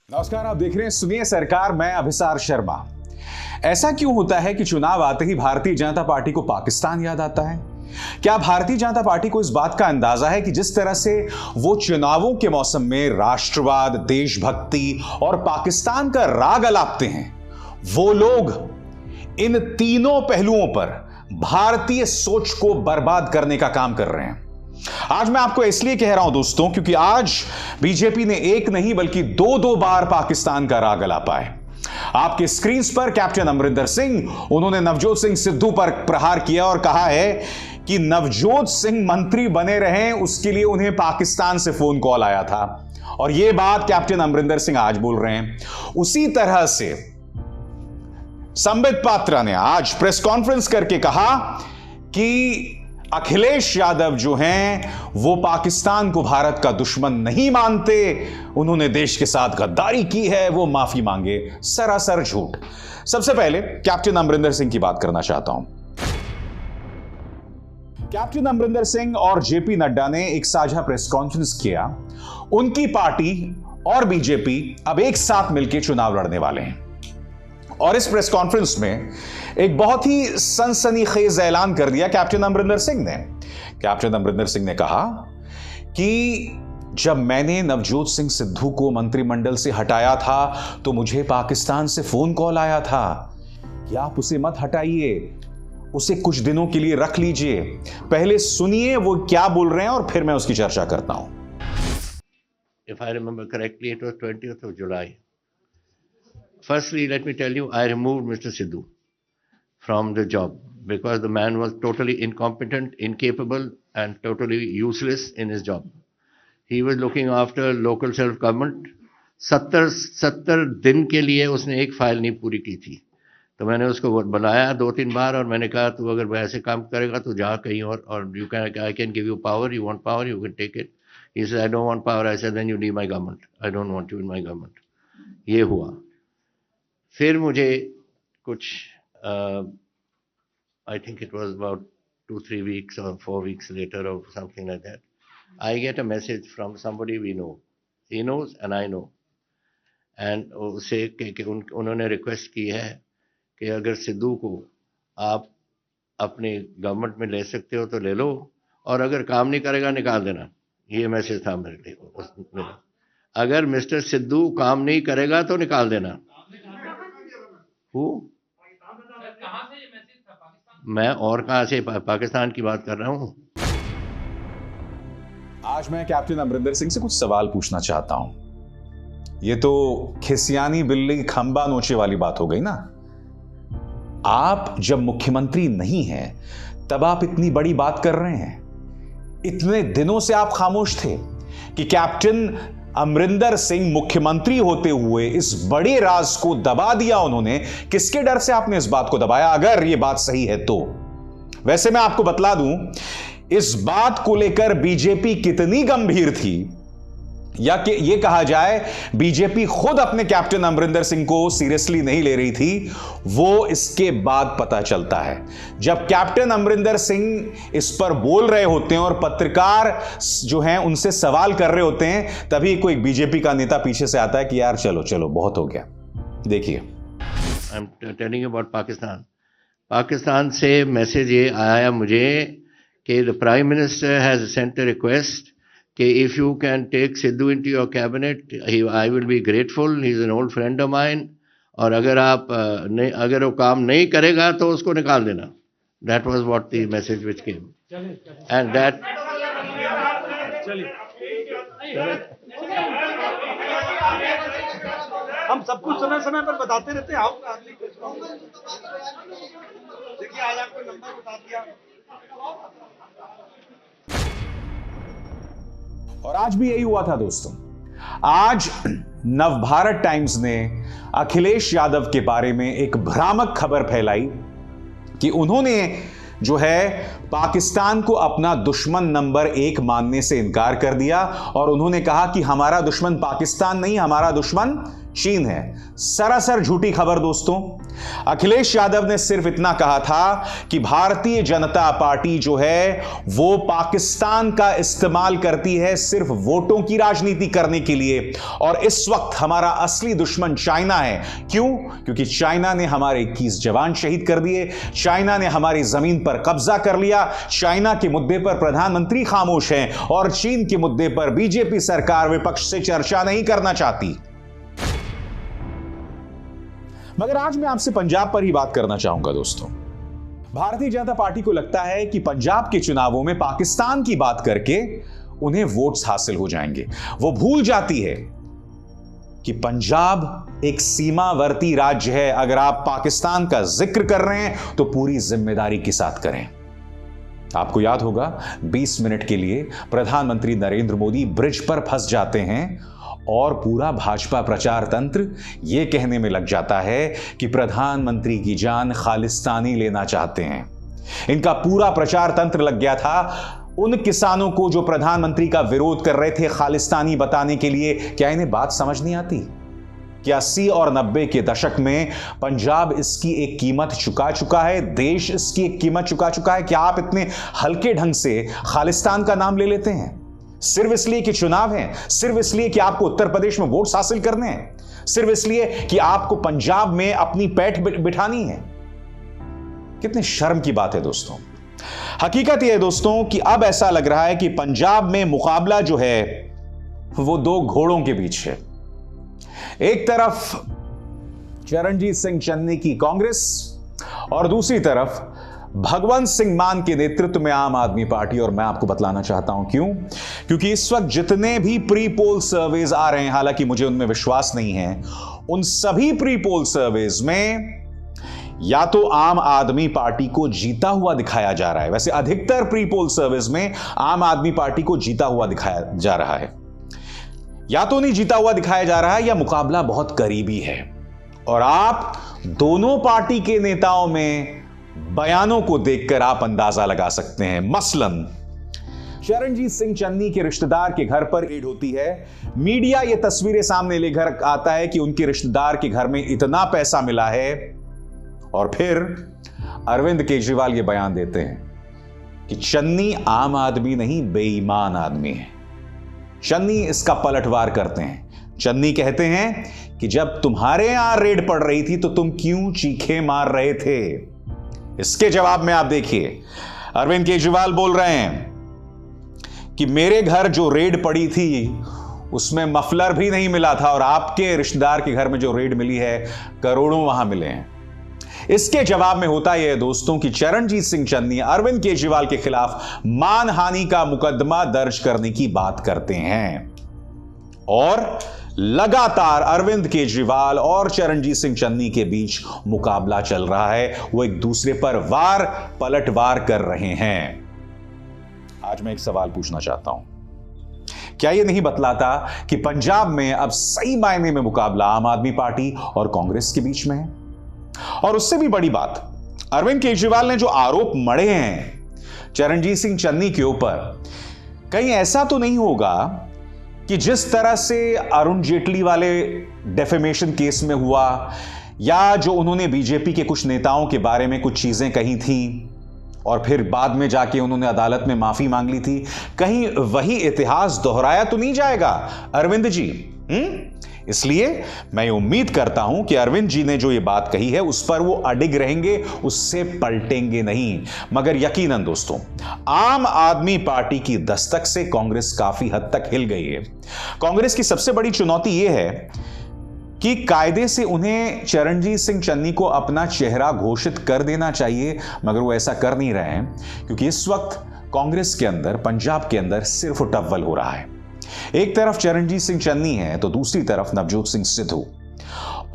नमस्कार, आप देख रहे हैं सुनिए सरकार। मैं अभिसार शर्मा। ऐसा क्यों होता है कि चुनाव आते ही भारतीय जनता पार्टी को पाकिस्तान याद आता है? क्या भारतीय जनता पार्टी को इस बात का अंदाजा है कि जिस तरह से वो चुनावों के मौसम में राष्ट्रवाद, देशभक्ति और पाकिस्तान का राग अलापते हैं, वो लोग इन तीनों पहलुओं पर भारतीय सोच को बर्बाद करने का काम कर रहे हैं। आज मैं आपको इसलिए कह रहा हूं दोस्तों, क्योंकि आज बीजेपी ने एक नहीं बल्कि दो बार पाकिस्तान का राग अलापा है। आपके स्क्रीन पर कैप्टन अमरिंदर सिंह, उन्होंने नवजोत सिंह सिद्धू पर प्रहार किया और कहा है कि नवजोत सिंह मंत्री बने रहें, उसके लिए उन्हें पाकिस्तान से फोन कॉल आया था। और यह बात कैप्टन अमरिंदर सिंह आज बोल रहे हैं। उसी तरह से संबित पात्रा ने आज प्रेस कॉन्फ्रेंस करके कहा कि अखिलेश यादव जो हैं वो पाकिस्तान को भारत का दुश्मन नहीं मानते, उन्होंने देश के साथ गद्दारी की है, वो माफी मांगे। सरासर झूठ। सबसे पहले कैप्टन अमरिंदर सिंह की बात करना चाहता हूं। कैप्टन अमरिंदर सिंह और जेपी नड्डा ने एक साझा प्रेस कॉन्फ्रेंस किया। उनकी पार्टी और बीजेपी अब एक साथ मिलकर चुनाव लड़ने वाले हैं। और इस प्रेस कॉन्फ्रेंस में एक बहुत ही सनसनीखेज ऐलान कर दिया कैप्टन अमरिंदर सिंह ने। कैप्टन अमरिंदर सिंह ने कहा कि जब मैंने नवजोत सिंह सिद्धू को मंत्रिमंडल से हटाया था तो मुझे पाकिस्तान से फोन कॉल आया था कि आप उसे मत हटाइए, उसे कुछ दिनों के लिए रख लीजिए। पहले सुनिए वो क्या बोल रहे हैं और फिर मैं उसकी चर्चा करता हूं। If I remember correctly, it was 20th of July. Firstly, let me tell you, I removed Mr. Sidhu from the job because the man was totally incompetent, incapable, and totally useless in his job. He was looking after local self-government. 70 दिन के लिए उसने एक file नहीं पूरी की थी। तो मैंने उसको बुलाया 2-3 बार और मैंने कहा तू अगर वैसे काम करेगा तो जा कहीं और you can, I can give you power, you want power, you can take it. He said, I don't want power. I said, then you leave my government. I don't want you in my government. ये हुआ। फिर मुझे कुछ I think it was about 2-3 weeks or 4 weeks later or something like that, I get a message from somebody we know. He knows and I know. And उसे कि उन्होंने request की है कि अगर सिद्धू को आप अपने गवर्नमेंट में ले सकते हो तो ले लो, और अगर काम नहीं करेगा निकाल देना। ये मैसेज था मेरे लिए। अगर मिस्टर सिद्धू काम नहीं करेगा तो निकाल देना। मैं और कहां से पाकिस्तान की बात कर रहा हूं। आज मैं कैप्टन अमरिंदर सिंह से कुछ सवाल पूछना चाहता हूं। ये तो खिसियानी बिल्ली खंबा नोचे वाली बात हो गई ना। आप जब मुख्यमंत्री नहीं हैं तब आप इतनी बड़ी बात कर रहे हैं। इतने दिनों से आप खामोश थे कि कैप्टन अमरिंदर सिंह मुख्यमंत्री होते हुए इस बड़े राज को दबा दिया उन्होंने। किसके डर से आपने इस बात को दबाया, अगर यह बात सही है तो? वैसे मैं आपको बतला दूं, इस बात को लेकर बीजेपी कितनी गंभीर थी, या कि यह कहा जाए बीजेपी खुद अपने कैप्टन अमरिंदर सिंह को सीरियसली नहीं ले रही थी, वो इसके बाद पता चलता है। जब कैप्टन अमरिंदर सिंह इस पर बोल रहे होते हैं और पत्रकार जो हैं उनसे सवाल कर रहे होते हैं, तभी कोई बीजेपी का नेता पीछे से आता है कि यार चलो चलो बहुत हो गया। देखिए, I am telling about Pakistan. Pakistan से मैसेज ये आया मुझे कि the prime minister has sent a request कि if you can take Sidhu into your cabinet, I will be grateful. He is an old friend of mine. और अगर वो काम नहीं करेगा तो उसको निकाल देना। That was what the message which came. And that. हम सब कुछ समय पर बताते रहते हैं। देखिए आज आपको नंबर बता दिया। और आज भी यही हुआ था दोस्तों। आज नवभारत टाइम्स ने अखिलेश यादव के बारे में एक भ्रामक खबर फैलाई कि उन्होंने जो है पाकिस्तान को अपना दुश्मन नंबर 1 मानने से इनकार कर दिया और उन्होंने कहा कि हमारा दुश्मन पाकिस्तान नहीं, हमारा दुश्मन चीन है। सरासर झूठी खबर दोस्तों। अखिलेश यादव ने सिर्फ इतना कहा था कि भारतीय जनता पार्टी जो है वो पाकिस्तान का इस्तेमाल करती है सिर्फ वोटों की राजनीति करने के लिए, और इस वक्त हमारा असली दुश्मन चाइना है। क्यों? क्योंकि चाइना ने हमारे 21 जवान शहीद कर दिए, चाइना ने हमारी जमीन पर कब्जा कर लिया, चाइना के मुद्दे पर प्रधानमंत्री खामोश हैं और चीन के मुद्दे पर बीजेपी सरकार विपक्ष से चर्चा नहीं करना चाहती। मगर आज मैं आपसे पंजाब पर ही बात करना चाहूंगा दोस्तों। भारतीय जनता पार्टी को लगता है कि पंजाब के चुनावों में पाकिस्तान की बात करके उन्हें वोट्स हासिल हो जाएंगे। वो भूल जाती है कि पंजाब एक सीमावर्ती राज्य है। अगर आप पाकिस्तान का जिक्र कर रहे हैं तो पूरी जिम्मेदारी के साथ करें। आपको याद होगा 20 मिनट के लिए प्रधानमंत्री नरेंद्र मोदी ब्रिज पर फंस जाते हैं और पूरा भाजपा प्रचार तंत्र यह कहने में लग जाता है कि प्रधानमंत्री की जान खालिस्तानी लेना चाहते हैं। इनका पूरा प्रचार तंत्र लग गया था उन किसानों को जो प्रधानमंत्री का विरोध कर रहे थे खालिस्तानी बताने के लिए। क्या इन्हें बात समझ नहीं आती कि 80 और 90 के दशक में पंजाब इसकी एक कीमत चुका चुका है, देश इसकी एक कीमत चुका चुका है। क्या आप इतने हल्के ढंग से खालिस्तान का नाम ले लेते हैं सिर्फ इसलिए कि चुनाव है, सिर्फ इसलिए कि आपको उत्तर प्रदेश में वोट्स हासिल करने हैं, सिर्फ इसलिए कि आपको पंजाब में अपनी पैठ बिठानी है? कितने शर्म की बात है दोस्तों। हकीकत यह है दोस्तों कि अब ऐसा लग रहा है कि पंजाब में मुकाबला जो है वो दो घोड़ों के बीच है। एक तरफ चरणजीत सिंह चन्नी की कांग्रेस और दूसरी तरफ भगवंत सिंह मान के नेतृत्व में आम आदमी पार्टी। और मैं आपको बतलाना चाहता हूं क्यों। क्योंकि इस वक्त जितने भी प्री पोल सर्वेज आ रहे हैं, हालांकि मुझे उनमें विश्वास नहीं है, उन सभी प्री पोल सर्वेज में या तो आम आदमी पार्टी को जीता हुआ दिखाया जा रहा है। वैसे अधिकतर प्री पोल सर्वेज में आम आदमी पार्टी को जीता हुआ दिखाया जा रहा है, या तो नहीं जीता हुआ दिखाया जा रहा है या मुकाबला बहुत करीबी है। और आप दोनों पार्टी के नेताओं में बयानों को देखकर आप अंदाजा लगा सकते हैं। मसलन चरणजीत सिंह चन्नी के रिश्तेदार के घर पर रेड होती है, मीडिया ये तस्वीरें सामने लेकर आता है कि उनके रिश्तेदार के घर में इतना पैसा मिला है, और फिर अरविंद केजरीवाल ये बयान देते हैं कि चन्नी आम आदमी नहीं बेईमान आदमी है। चन्नी इसका पलटवार करते हैं। चन्नी कहते हैं कि जब तुम्हारे यहां रेड पड़ रही थी तो तुम क्यों चीखे मार रहे थे? इसके जवाब में आप देखिए अरविंद केजरीवाल बोल रहे हैं कि मेरे घर जो रेड पड़ी थी उसमें मफलर भी नहीं मिला था, और आपके रिश्तेदार के घर में जो रेड मिली है करोड़ों वहां मिले हैं। इसके जवाब में होता यह दोस्तों कि चरणजीत सिंह चन्नी अरविंद केजरीवाल के खिलाफ मानहानि का मुकदमा दर्ज करने की बात करते हैं। और लगातार अरविंद केजरीवाल और चरणजीत सिंह चन्नी के बीच मुकाबला चल रहा है। वो एक दूसरे पर वार पलटवार कर रहे हैं। आज मैं एक सवाल पूछना चाहता हूं, क्या यह नहीं बतलाता कि पंजाब में अब सही मायने में मुकाबला आम आदमी पार्टी और कांग्रेस के बीच में है? और उससे भी बड़ी बात, अरविंद केजरीवाल ने जो आरोप मढ़े हैं चरणजीत सिंह चन्नी के ऊपर, कहीं ऐसा तो नहीं होगा कि जिस तरह से अरुण जेटली वाले डेफेमेशन केस में हुआ, या जो उन्होंने बीजेपी के कुछ नेताओं के बारे में कुछ चीजें कही थी और फिर बाद में जाके उन्होंने अदालत में माफी मांग ली थी, कहीं वही इतिहास दोहराया तो नहीं जाएगा अरविंद जी? इसलिए मैं उम्मीद करता हूं कि अरविंद जी ने जो ये बात कही है उस पर वो अडिग रहेंगे, उससे पलटेंगे नहीं। मगर यकीनन दोस्तों, आम आदमी पार्टी की दस्तक से कांग्रेस काफी हद तक हिल गई है। कांग्रेस की सबसे बड़ी चुनौती यह है कि कायदे से उन्हें चरणजीत सिंह चन्नी को अपना चेहरा घोषित कर देना चाहिए, मगर वो ऐसा कर नहीं रहे हैं, क्योंकि इस वक्त कांग्रेस के अंदर, पंजाब के अंदर सिर्फ टव्वल हो रहा है। एक तरफ चरणजीत सिंह चन्नी है तो दूसरी तरफ नवजोत सिंह सिद्धू,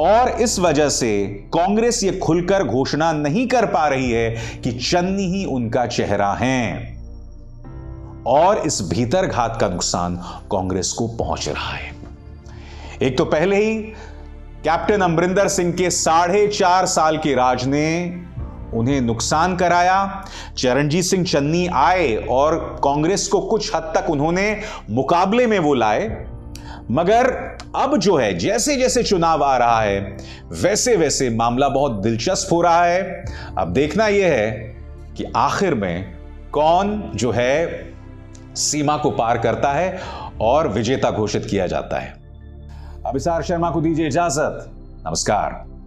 और इस वजह से कांग्रेस ये खुलकर घोषणा नहीं कर पा रही है कि चन्नी ही उनका चेहरा है, और इस भीतरघात का नुकसान कांग्रेस को पहुंच रहा है। एक तो पहले ही कैप्टन अमरिंदर सिंह के 4.5 साल के राज ने उन्हें नुकसान कराया। चरणजीत सिंह चन्नी आए और कांग्रेस को कुछ हद तक उन्होंने मुकाबले में वो लाए, मगर अब जो है, जैसे जैसे चुनाव आ रहा है वैसे वैसे मामला बहुत दिलचस्प हो रहा है। अब देखना यह है कि आखिर में कौन जो है सीमा को पार करता है और विजेता घोषित किया जाता है। अभिसार शर्मा को दीजिए इजाजत। नमस्कार।